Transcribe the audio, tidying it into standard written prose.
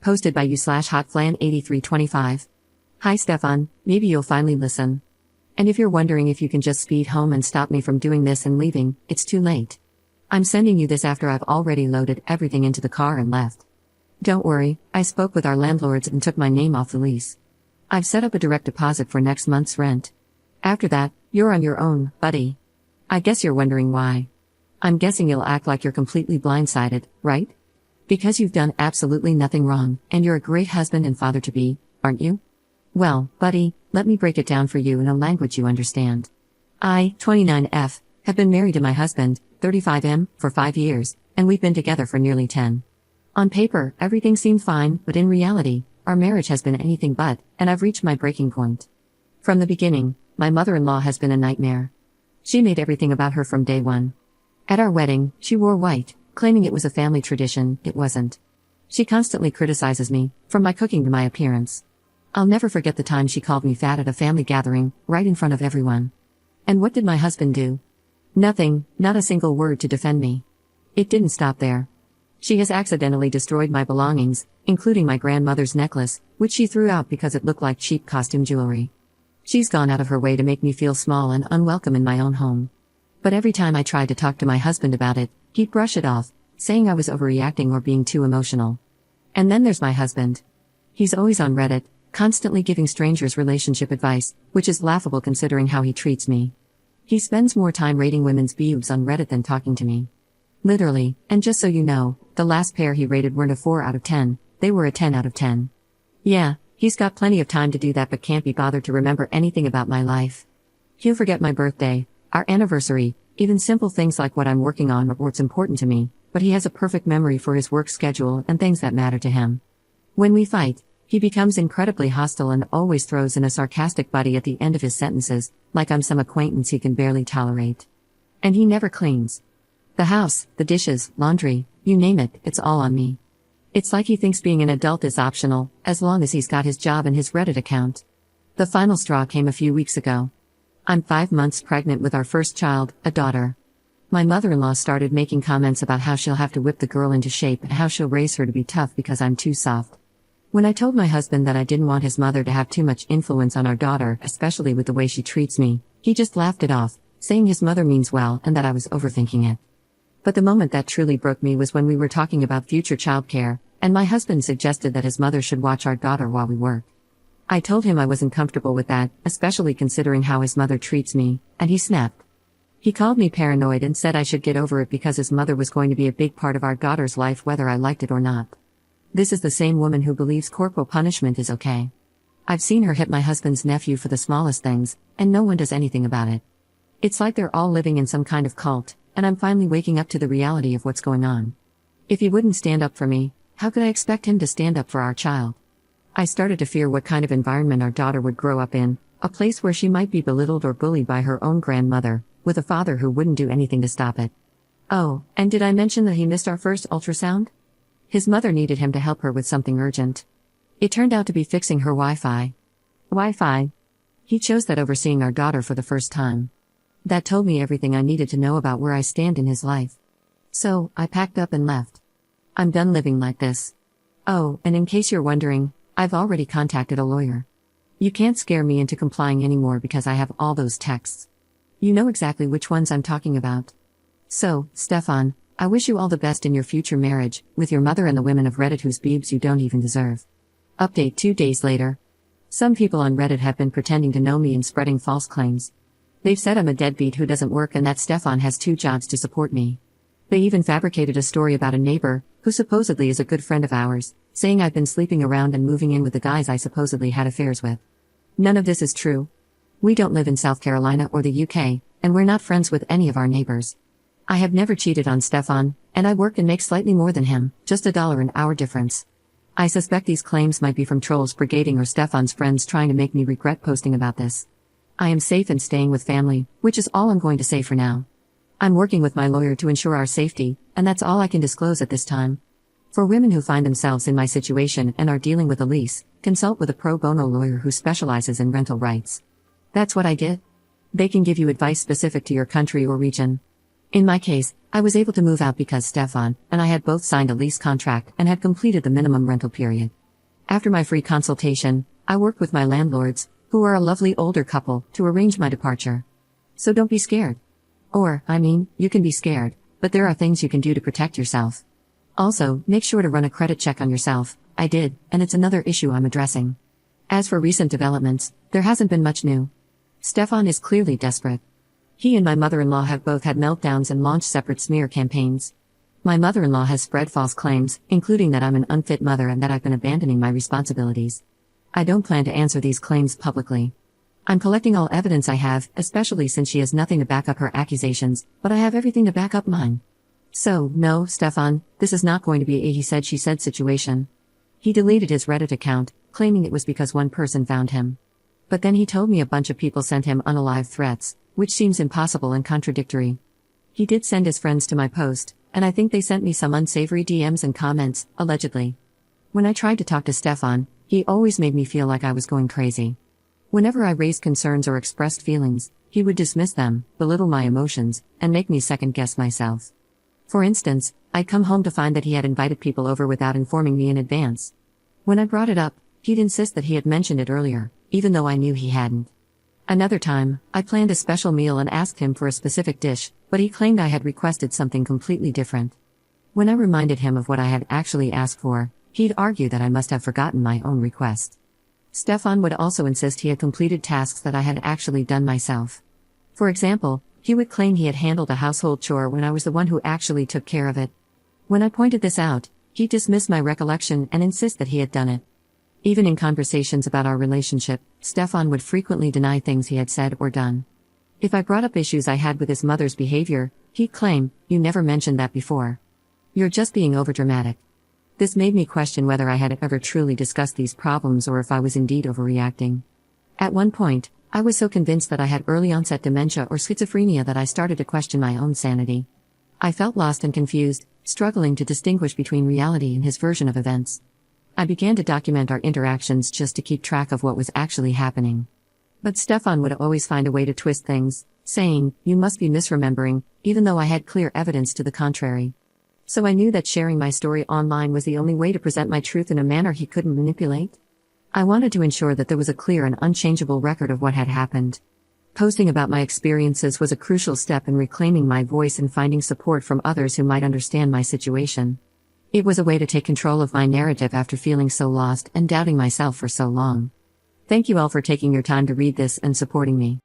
Posted by you/hotflan8325. Hi Stefan, maybe you'll finally listen. And if you're wondering if you can just speed home and stop me from doing this and leaving, it's too late. I'm sending you this after I've already loaded everything into the car and left. Don't worry, I spoke with our landlords and took my name off the lease. I've set up a direct deposit for next month's rent. After that, you're on your own, buddy. I guess you're wondering why. I'm guessing you'll act like you're completely blindsided, right? Because you've done absolutely nothing wrong, and you're a great husband and father-to-be, aren't you? Well, buddy, let me break it down for you in a language you understand. I, 29F, have been married to my husband, 35M, for 5 years, and we've been together for nearly 10. On paper, everything seemed fine, but in reality, our marriage has been anything but, and I've reached my breaking point. From the beginning, my mother-in-law has been a nightmare. She made everything about her from day one. At our wedding, she wore white, claiming it was a family tradition. It wasn't. She constantly criticizes me, from my cooking to my appearance. I'll never forget the time she called me fat at a family gathering, right in front of everyone. And what did my husband do? Nothing, not a single word to defend me. It didn't stop there. She has accidentally destroyed my belongings, including my grandmother's necklace, which she threw out because it looked like cheap costume jewelry. She's gone out of her way to make me feel small and unwelcome in my own home. But every time I tried to talk to my husband about it, he'd brush it off, saying I was overreacting or being too emotional. And then there's my husband. He's always on Reddit, constantly giving strangers relationship advice, which is laughable considering how he treats me. He spends more time rating women's boobs on Reddit than talking to me. Literally, and just so you know, the last pair he rated weren't a 4 out of 10, they were a 10 out of 10. Yeah, he's got plenty of time to do that but can't be bothered to remember anything about my life. He'll forget my birthday, our anniversary, even simple things like what I'm working on or what's important to me, but he has a perfect memory for his work schedule and things that matter to him. When we fight, he becomes incredibly hostile and always throws in a sarcastic buddy at the end of his sentences, like I'm some acquaintance he can barely tolerate. And he never cleans. The house, the dishes, laundry, you name it, it's all on me. It's like he thinks being an adult is optional, as long as he's got his job and his Reddit account. The final straw came a few weeks ago. I'm 5 months pregnant with our first child, a daughter. My mother-in-law started making comments about how she'll have to whip the girl into shape and how she'll raise her to be tough because I'm too soft. When I told my husband that I didn't want his mother to have too much influence on our daughter, especially with the way she treats me, he just laughed it off, saying his mother means well and that I was overthinking it. But the moment that truly broke me was when we were talking about future childcare, and my husband suggested that his mother should watch our daughter while we work. I told him I wasn't comfortable with that, especially considering how his mother treats me, and he snapped. He called me paranoid and said I should get over it because his mother was going to be a big part of our daughter's life whether I liked it or not. This is the same woman who believes corporal punishment is okay. I've seen her hit my husband's nephew for the smallest things, and no one does anything about it. It's like they're all living in some kind of cult, and I'm finally waking up to the reality of what's going on. If he wouldn't stand up for me, how could I expect him to stand up for our child? I started to fear what kind of environment our daughter would grow up in, a place where she might be belittled or bullied by her own grandmother, with a father who wouldn't do anything to stop it. Oh, and did I mention that he missed our first ultrasound? His mother needed him to help her with something urgent. It turned out to be fixing her Wi-Fi. Wi-Fi? He chose that over seeing our daughter for the first time. That told me everything I needed to know about where I stand in his life. So, I packed up and left. I'm done living like this. Oh, and in case you're wondering, I've already contacted a lawyer. You can't scare me into complying anymore because I have all those texts. You know exactly which ones I'm talking about. So, Stefan, I wish you all the best in your future marriage, with your mother and the women of Reddit whose boobs you don't even deserve. Update 2 days later. Some people on Reddit have been pretending to know me and spreading false claims. They've said I'm a deadbeat who doesn't work and that Stefan has 2 jobs to support me. They even fabricated a story about a neighbor, who supposedly is a good friend of ours, saying I've been sleeping around and moving in with the guys I supposedly had affairs with. None of this is true. We don't live in South Carolina or the UK, and we're not friends with any of our neighbors. I have never cheated on Stefan, and I work and make slightly more than him, just $1 an hour difference. I suspect these claims might be from trolls brigading or Stefan's friends trying to make me regret posting about this. I am safe and staying with family, which is all I'm going to say for now. I'm working with my lawyer to ensure our safety, and that's all I can disclose at this time. For women who find themselves in my situation and are dealing with a lease, consult with a pro bono lawyer who specializes in rental rights. That's what I did. They can give you advice specific to your country or region. In my case, I was able to move out because Stefan and I had both signed a lease contract and had completed the minimum rental period. After my free consultation, I worked with my landlords, who are a lovely older couple, to arrange my departure. So don't be scared. You can be scared, but there are things you can do to protect yourself. Also, make sure to run a credit check on yourself. I did, and it's another issue I'm addressing. As for recent developments, there hasn't been much new. Stefan is clearly desperate. He and my mother-in-law have both had meltdowns and launched separate smear campaigns. My mother-in-law has spread false claims, including that I'm an unfit mother and that I've been abandoning my responsibilities. I don't plan to answer these claims publicly. I'm collecting all evidence I have, especially since she has nothing to back up her accusations, but I have everything to back up mine. So, no, Stefan, this is not going to be a he said she said situation. He deleted his Reddit account, claiming it was because one person found him. But then he told me a bunch of people sent him unalive threats, which seems impossible and contradictory. He did send his friends to my post, and I think they sent me some unsavory DMs and comments, allegedly. When I tried to talk to Stefan, he always made me feel like I was going crazy. Whenever I raised concerns or expressed feelings, he would dismiss them, belittle my emotions, and make me second-guess myself. For instance, I'd come home to find that he had invited people over without informing me in advance. When I brought it up, he'd insist that he had mentioned it earlier, even though I knew he hadn't. Another time, I planned a special meal and asked him for a specific dish, but he claimed I had requested something completely different. When I reminded him of what I had actually asked for, he'd argue that I must have forgotten my own request. Stefan would also insist he had completed tasks that I had actually done myself. For example, he would claim he had handled a household chore when I was the one who actually took care of it. When I pointed this out, he'd dismiss my recollection and insist that he had done it. Even in conversations about our relationship, Stefan would frequently deny things he had said or done. If I brought up issues I had with his mother's behavior, he'd claim, "You never mentioned that before. You're just being overdramatic." This made me question whether I had ever truly discussed these problems or if I was indeed overreacting. At one point, I was so convinced that I had early-onset dementia or schizophrenia that I started to question my own sanity. I felt lost and confused, struggling to distinguish between reality and his version of events. I began to document our interactions just to keep track of what was actually happening. But Stefan would always find a way to twist things, saying, "You must be misremembering," even though I had clear evidence to the contrary. So I knew that sharing my story online was the only way to present my truth in a manner he couldn't manipulate. I wanted to ensure that there was a clear and unchangeable record of what had happened. Posting about my experiences was a crucial step in reclaiming my voice and finding support from others who might understand my situation. It was a way to take control of my narrative after feeling so lost and doubting myself for so long. Thank you all for taking your time to read this and supporting me.